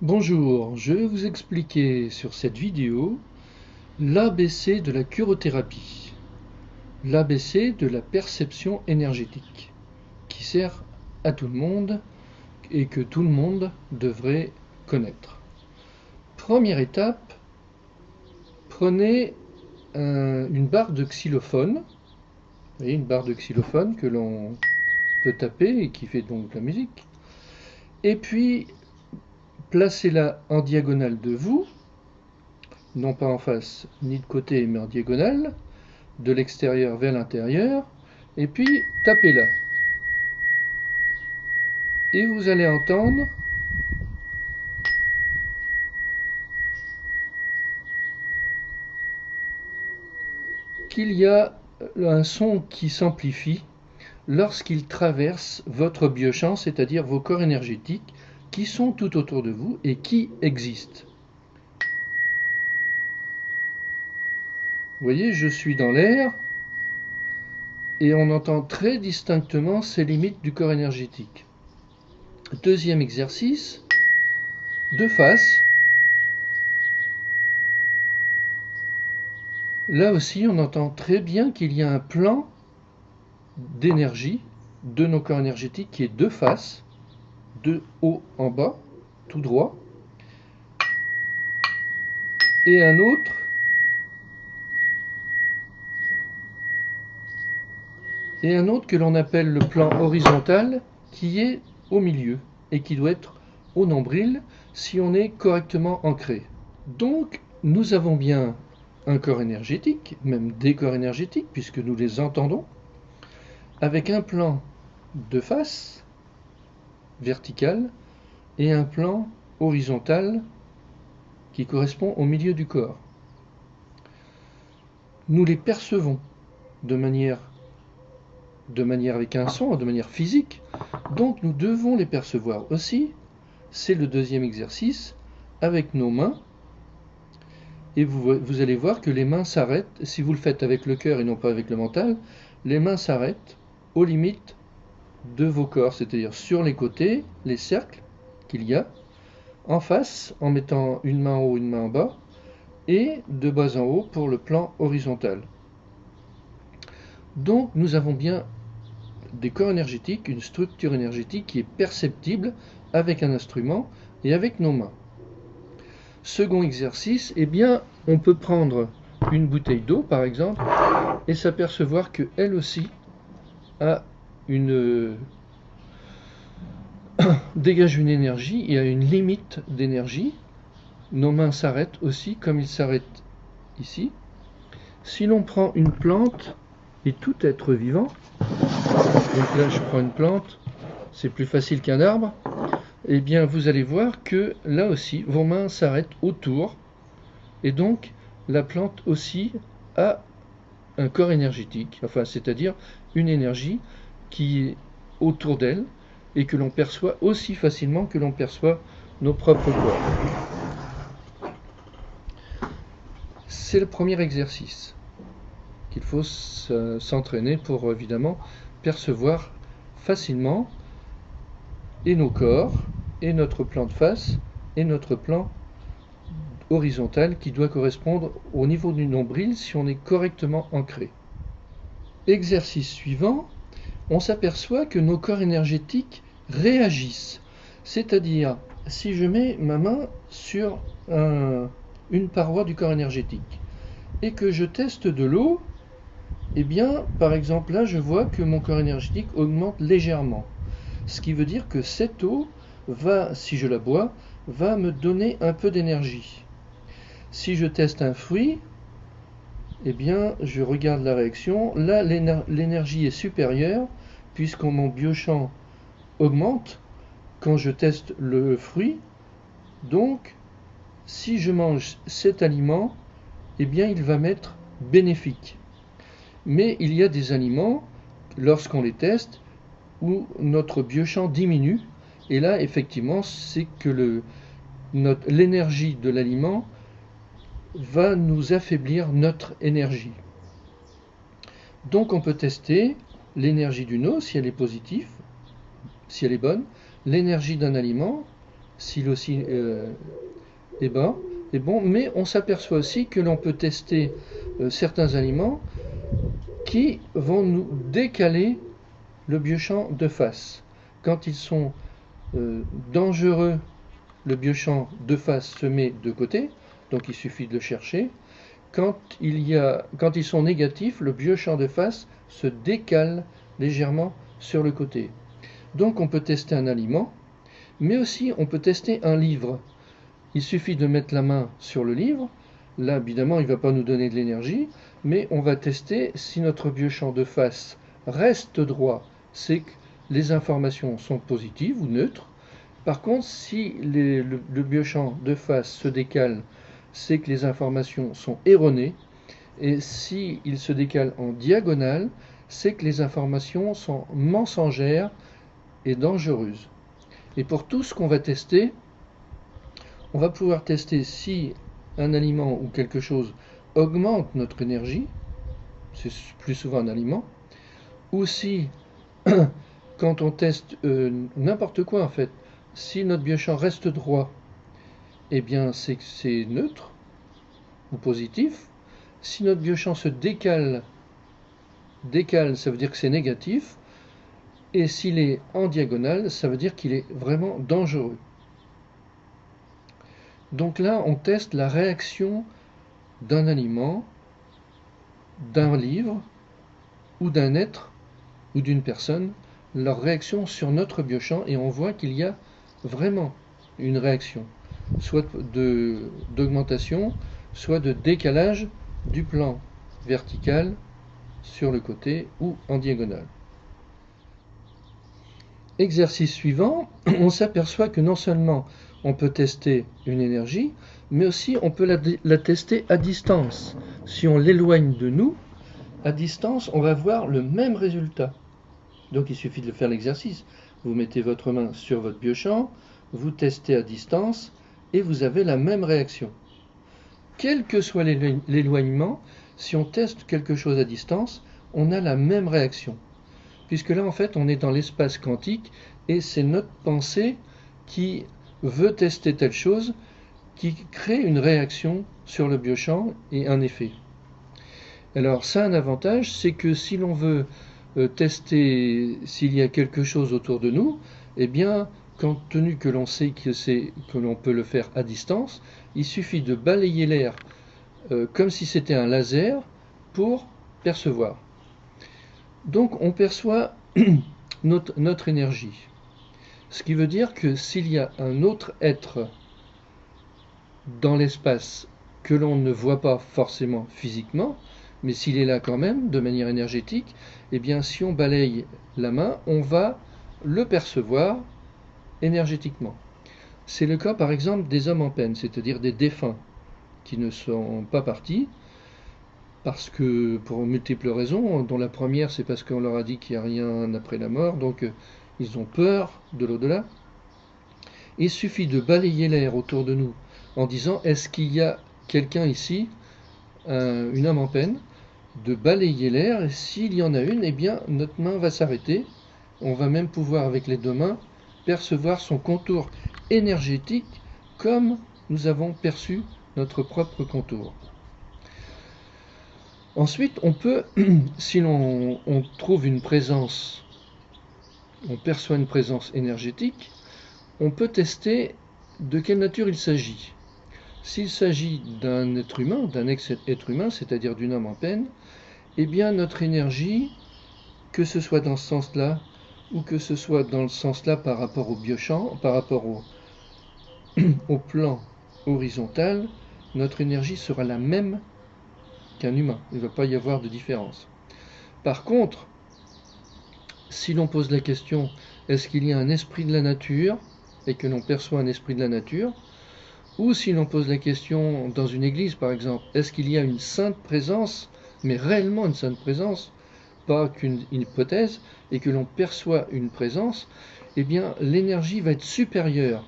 Bonjour, je vais vous expliquer sur cette vidéo l'ABC de la curothérapie, l'ABC de la perception énergétique, qui sert à tout le monde et que tout le monde devrait connaître. Première étape, prenez une barre de xylophone, vous voyez, une barre de xylophone que l'on peut taper et qui fait donc de la musique, et puis placez-la en diagonale de vous, non pas en face ni de côté mais en diagonale, de l'extérieur vers l'intérieur, et puis tapez-la. Et vous allez entendre qu'il y a un son qui s'amplifie lorsqu'il traverse votre biochamp, c'est-à-dire vos corps énergétiques qui sont tout autour de vous et qui existent. Vous voyez, je suis dans l'air et on entend très distinctement ces limites du corps énergétique. Deuxième exercice, de face. Là aussi, on entend très bien qu'il y a un plan d'énergie de nos corps énergétiques qui est de face, de haut en bas, tout droit, et un autre que l'on appelle le plan horizontal qui est au milieu et qui doit être au nombril si on est correctement ancré. Donc nous avons bien un corps énergétique, même des corps énergétiques puisque nous les entendons, avec un plan de face vertical et un plan horizontal qui correspond au milieu du corps. Nous les percevons de manière avec un son, de manière physique, donc nous devons les percevoir aussi. C'est le deuxième exercice avec nos mains, et vous allez voir que les mains s'arrêtent. Si vous le faites avec le cœur et non pas avec le mental, les mains s'arrêtent aux limites de vos corps, c'est-à-dire sur les côtés, les cercles qu'il y a, en face en mettant une main en haut, une main en bas, et de bas en haut pour le plan horizontal. Donc nous avons bien des corps énergétiques, une structure énergétique qui est perceptible avec un instrument et avec nos mains. Second exercice, eh bien, on peut prendre une bouteille d'eau par exemple et s'apercevoir qu'elle aussi a dégage une énergie, il y a une limite d'énergie. Nos mains s'arrêtent aussi comme ils s'arrêtent ici. Si l'on prend une plante et tout être vivant, donc là je prends une plante, c'est plus facile qu'un arbre, et bien vous allez voir que là aussi vos mains s'arrêtent autour, et donc la plante aussi a un corps énergétique, enfin c'est-à-dire une énergie qui est autour d'elle et que l'on perçoit aussi facilement que l'on perçoit nos propres corps. C'est le premier exercice qu'il faut s'entraîner pour évidemment percevoir facilement et nos corps, et notre plan de face, et notre plan horizontal qui doit correspondre au niveau du nombril si on est correctement ancré. Exercice suivant, on s'aperçoit que nos corps énergétiques réagissent. C'est-à-dire, si je mets ma main sur une paroi du corps énergétique et que je teste de l'eau, eh bien, par exemple, là, je vois que mon corps énergétique augmente légèrement. Ce qui veut dire que cette eau va, si je la bois, va me donner un peu d'énergie. Si je teste un fruit, eh bien, je regarde la réaction. Là, l'énergie est supérieure, puisque mon biochamp augmente quand je teste le fruit. Donc, si je mange cet aliment, eh bien, il va m'être bénéfique. Mais il y a des aliments, lorsqu'on les teste, où notre biochamp diminue. Et là, effectivement, c'est que l'énergie de l'aliment va nous affaiblir notre énergie. Donc on peut tester l'énergie d'une eau si elle est positive, si elle est bonne, l'énergie d'un aliment s'il aussi est bon, mais on s'aperçoit aussi que l'on peut tester certains aliments qui vont nous décaler le biochamp de face. Quand ils sont dangereux, le biochamp de face se met de côté, donc il suffit de le chercher. Quand ils sont négatifs, le biochamp de face se décale légèrement sur le côté. Donc on peut tester un aliment, mais aussi on peut tester un livre. Il suffit de mettre la main sur le livre. Là, évidemment, il ne va pas nous donner de l'énergie, mais on va tester si notre biochamp de face reste droit, c'est que les informations sont positives ou neutres. Par contre, si le biochamp de face se décale, c'est que les informations sont erronées. Et s'il se décale en diagonale, c'est que les informations sont mensongères et dangereuses. Et pour tout ce qu'on va tester, on va pouvoir tester si un aliment ou quelque chose augmente notre énergie, c'est plus souvent un aliment, ou si, quand on teste n'importe quoi en fait, si notre biochamp reste droit, eh bien c'est que c'est neutre ou positif. Si notre biochamp se décale, ça veut dire que c'est négatif. Et s'il est en diagonale, ça veut dire qu'il est vraiment dangereux. Donc là, on teste la réaction d'un aliment, d'un livre, ou d'un être, ou d'une personne, leur réaction sur notre biochamp, et on voit qu'il y a vraiment une réaction, soit d'augmentation, soit de décalage du plan vertical sur le côté ou en diagonale. Exercice suivant, on s'aperçoit que non seulement on peut tester une énergie, mais aussi on peut la tester à distance. Si on l'éloigne de nous, à distance, on va voir le même résultat. Donc il suffit de faire l'exercice. Vous mettez votre main sur votre biochamp, vous testez à distance, et vous avez la même réaction. Quel que soit l'éloignement, si on teste quelque chose à distance, on a la même réaction. Puisque là, en fait, on est dans l'espace quantique, et c'est notre pensée qui veut tester telle chose, qui crée une réaction sur le biochamp et un effet. Alors ça a un avantage, c'est que si l'on veut tester s'il y a quelque chose autour de nous, eh bien, compte tenu que l'on sait que l'on peut le faire à distance, il suffit de balayer l'air comme si c'était un laser pour percevoir. Donc on perçoit notre énergie. Ce qui veut dire que s'il y a un autre être dans l'espace que l'on ne voit pas forcément physiquement, mais s'il est là quand même, de manière énergétique, eh bien si on balaye la main, on va le percevoir énergétiquement. C'est le cas par exemple des hommes en peine, c'est-à-dire des défunts qui ne sont pas partis, parce que pour multiples raisons, dont la première c'est parce qu'on leur a dit qu'il n'y a rien après la mort, donc ils ont peur de l'au-delà. Il suffit de balayer l'air autour de nous en disant est-ce qu'il y a quelqu'un ici, une âme en peine, de balayer l'air, et s'il y en a une, eh bien notre main va s'arrêter, on va même pouvoir avec les deux mains percevoir son contour énergétique comme nous avons perçu notre propre contour. Ensuite, on peut, si l'on trouve une présence, on perçoit une présence énergétique, on peut tester de quelle nature il s'agit. S'il s'agit d'un être humain, d'un ex-être humain, c'est-à-dire d'une âme en peine, eh bien notre énergie, que ce soit dans ce sens-là, ou que ce soit dans le sens-là par rapport au biochamp, par rapport au plan horizontal, notre énergie sera la même qu'un humain. Il ne va pas y avoir de différence. Par contre, si l'on pose la question, est-ce qu'il y a un esprit de la nature, et que l'on perçoit un esprit de la nature, ou si l'on pose la question dans une église par exemple, est-ce qu'il y a une sainte présence, mais réellement une sainte présence, pas qu'une hypothèse, et que l'on perçoit une présence, eh bien l'énergie va être supérieure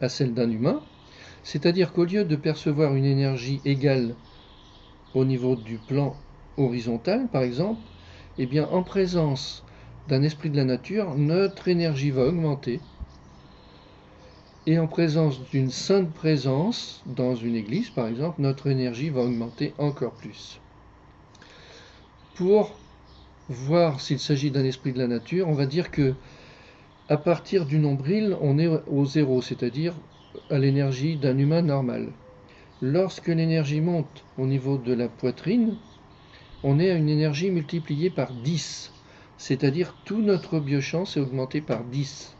à celle d'un humain, c'est-à-dire qu'au lieu de percevoir une énergie égale au niveau du plan horizontal par exemple, eh bien en présence d'un esprit de la nature, notre énergie va augmenter, Et en présence d'une sainte présence, dans une église par exemple, notre énergie va augmenter encore plus. Pour voir s'il s'agit d'un esprit de la nature, on va dire que à partir du nombril, on est au zéro, c'est-à-dire à l'énergie d'un humain normal. Lorsque l'énergie monte au niveau de la poitrine, on est à une énergie multipliée par 10, c'est-à-dire tout notre biochamp s'est augmenté par 10.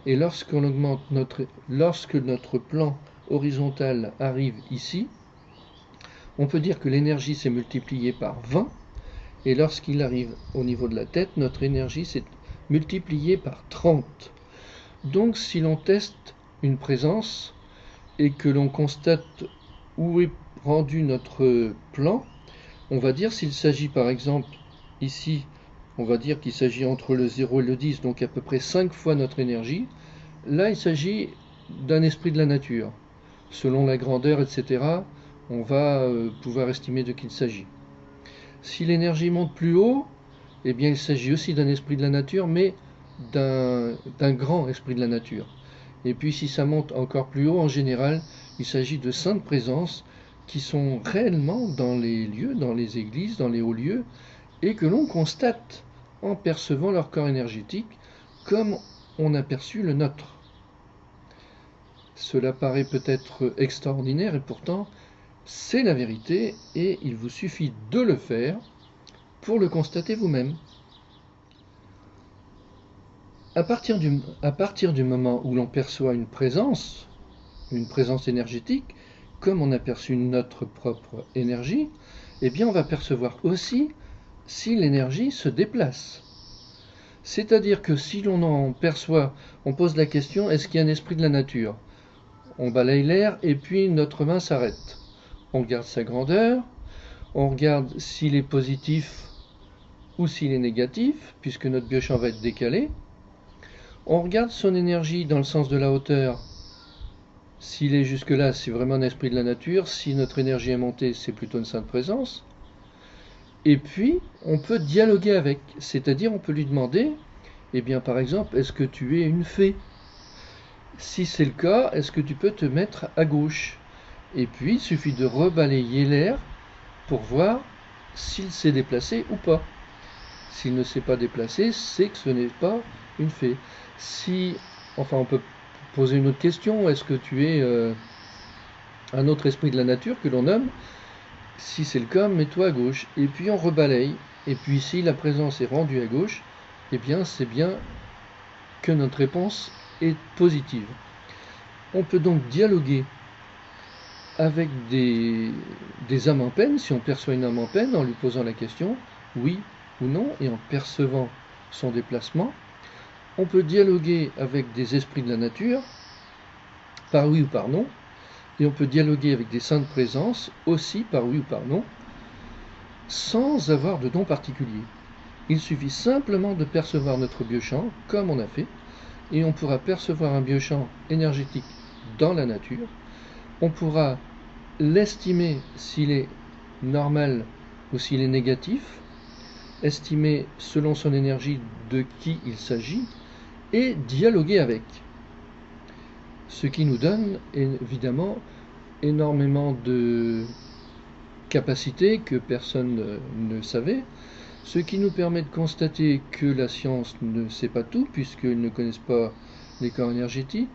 Et lorsque notre plan horizontal arrive ici, on peut dire que l'énergie s'est multipliée par 20, et lorsqu'il arrive au niveau de la tête, notre énergie s'est multipliée par 30. Donc si l'on teste une présence et que l'on constate où est rendu notre plan, on va dire s'il s'agit par exemple ici, on va dire qu'il s'agit entre le 0 et le 10, donc à peu près 5 fois notre énergie. Là, il s'agit d'un esprit de la nature. Selon la grandeur, etc., on va pouvoir estimer de qui il s'agit. Si l'énergie monte plus haut, eh bien, il s'agit aussi d'un esprit de la nature, mais d'un grand esprit de la nature. Et puis, si ça monte encore plus haut, en général, il s'agit de saintes présences qui sont réellement dans les lieux, dans les églises, dans les hauts lieux, et que l'on constate en percevant leur corps énergétique comme on a perçu le nôtre. Cela paraît peut-être extraordinaire et pourtant c'est la vérité et il vous suffit de le faire pour le constater vous-même. À partir du moment où l'on perçoit une présence énergétique, comme on a perçu notre propre énergie, eh bien on va percevoir aussi si l'énergie se déplace. C'est-à-dire que si l'on en perçoit, on pose la question, est-ce qu'il y a un esprit de la nature? On balaye l'air et puis notre main s'arrête. On regarde sa grandeur, on regarde s'il est positif ou s'il est négatif, puisque notre biochamp va être décalé. On regarde son énergie dans le sens de la hauteur. S'il est jusque-là, c'est vraiment un esprit de la nature. Si notre énergie est montée, c'est plutôt une sainte présence. Et puis, on peut dialoguer avec, c'est-à-dire on peut lui demander, eh bien par exemple, est-ce que tu es une fée? Si c'est le cas, est-ce que tu peux te mettre à gauche? Et puis, il suffit de rebalayer l'air pour voir s'il s'est déplacé ou pas. S'il ne s'est pas déplacé, c'est que ce n'est pas une fée. Enfin, on peut poser une autre question, est-ce que tu es un autre esprit de la nature que l'on nomme? Si c'est le cas, mets-toi à gauche. Et puis on rebalaye. Et puis si la présence est rendue à gauche, eh bien c'est bien que notre réponse est positive. On peut donc dialoguer avec des âmes en peine, si on perçoit une âme en peine, en lui posant la question, oui ou non, et en percevant son déplacement. On peut dialoguer avec des esprits de la nature, par oui ou par non, et on peut dialoguer avec des saintes présences, aussi par oui ou par non, sans avoir de don particulier. Il suffit simplement de percevoir notre biochamp, comme on a fait, et on pourra percevoir un biochamp énergétique dans la nature. On pourra l'estimer s'il est normal ou s'il est négatif, estimer selon son énergie de qui il s'agit, et dialoguer avec. Ce qui nous donne évidemment énormément de capacités que personne ne savait, ce qui nous permet de constater que la science ne sait pas tout, puisqu'ils ne connaissent pas les corps énergétiques,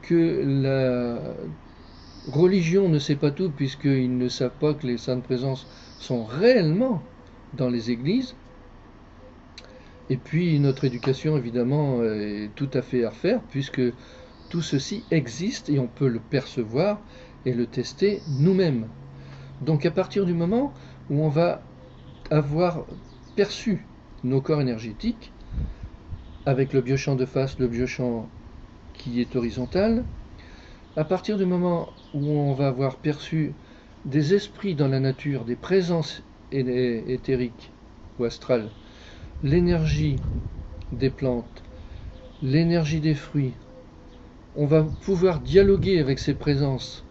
que la religion ne sait pas tout, puisqu'ils ne savent pas que les saintes présences sont réellement dans les églises. Et puis notre éducation, évidemment, est tout à fait à refaire, puisque tout ceci existe et on peut le percevoir et le tester nous-mêmes. Donc à partir du moment où on va avoir perçu nos corps énergétiques, avec le biochamp de face, le biochamp qui est horizontal, à partir du moment où on va avoir perçu des esprits dans la nature, des présences éthériques ou astrales, l'énergie des plantes, l'énergie des fruits, on va pouvoir dialoguer avec ces présences.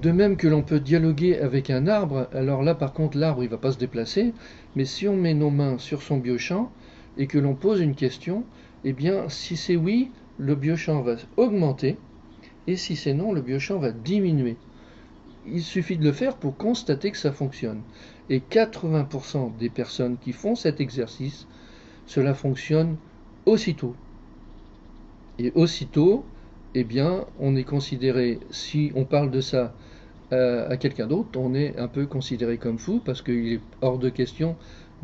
De même que l'on peut dialoguer avec un arbre, alors là par contre l'arbre il ne va pas se déplacer, mais si on met nos mains sur son biochamp et que l'on pose une question, eh bien si c'est oui, le biochamp va augmenter, et si c'est non, le biochamp va diminuer. Il suffit de le faire pour constater que ça fonctionne. Et 80% des personnes qui font cet exercice, cela fonctionne aussitôt. Et aussitôt, eh bien, on est considéré, si on parle de ça à quelqu'un d'autre, on est un peu considéré comme fou, parce qu'il est hors de question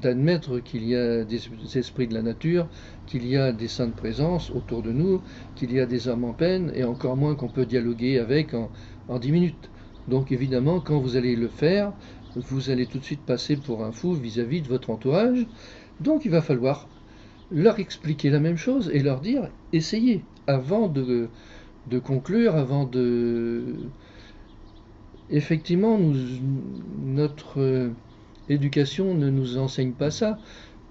d'admettre qu'il y a des esprits de la nature, qu'il y a des saintes présences autour de nous, qu'il y a des âmes en peine, et encore moins qu'on peut dialoguer avec en 10 minutes. Donc évidemment, quand vous allez le faire, vous allez tout de suite passer pour un fou vis-à-vis de votre entourage. Donc il va falloir leur expliquer la même chose et leur dire, essayez, avant de conclure, avant de... Effectivement, notre éducation ne nous enseigne pas ça,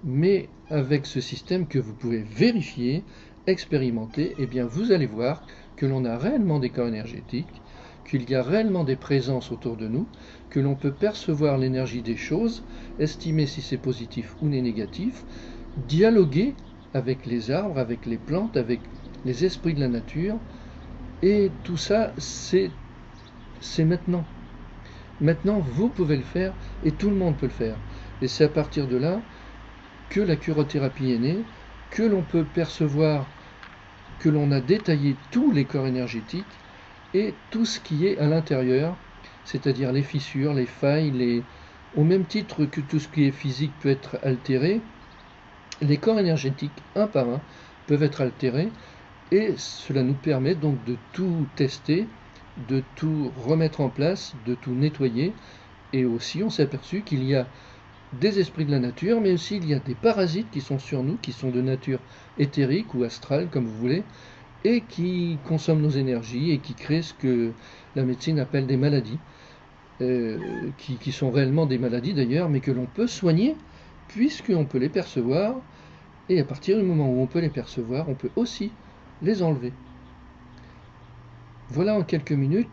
mais avec ce système que vous pouvez vérifier, expérimenter, eh bien vous allez voir que l'on a réellement des corps énergétiques, qu'il y a réellement des présences autour de nous, que l'on peut percevoir l'énergie des choses, estimer si c'est positif ou négatif, dialoguer avec les arbres, avec les plantes, avec les esprits de la nature, et tout ça, c'est maintenant. Maintenant, vous pouvez le faire, et tout le monde peut le faire. Et c'est à partir de là que la curothérapie est née, que l'on peut percevoir que l'on a détaillé tous les corps énergétiques et tout ce qui est à l'intérieur, c'est-à-dire les fissures, les failles, au même titre que tout ce qui est physique peut être altéré, les corps énergétiques, un par un, peuvent être altérés, et cela nous permet donc de tout tester, de tout remettre en place, de tout nettoyer, et aussi on s'est aperçu qu'il y a des esprits de la nature, mais aussi il y a des parasites qui sont sur nous, qui sont de nature éthérique ou astrale, comme vous voulez, et qui consomment nos énergies et qui créent ce que la médecine appelle des maladies, qui sont réellement des maladies d'ailleurs, mais que l'on peut soigner, puisqu'on peut les percevoir, et à partir du moment où on peut les percevoir, on peut aussi les enlever. Voilà en quelques minutes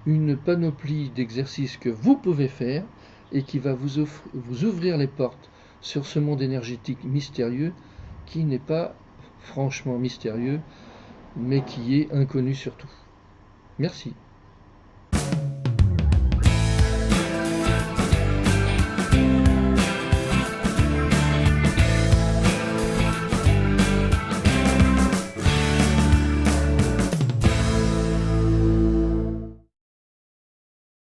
une panoplie d'exercices que vous pouvez faire et qui va vous ouvrir les portes sur ce monde énergétique mystérieux qui n'est pas franchement mystérieux, mais qui est inconnu surtout. Merci.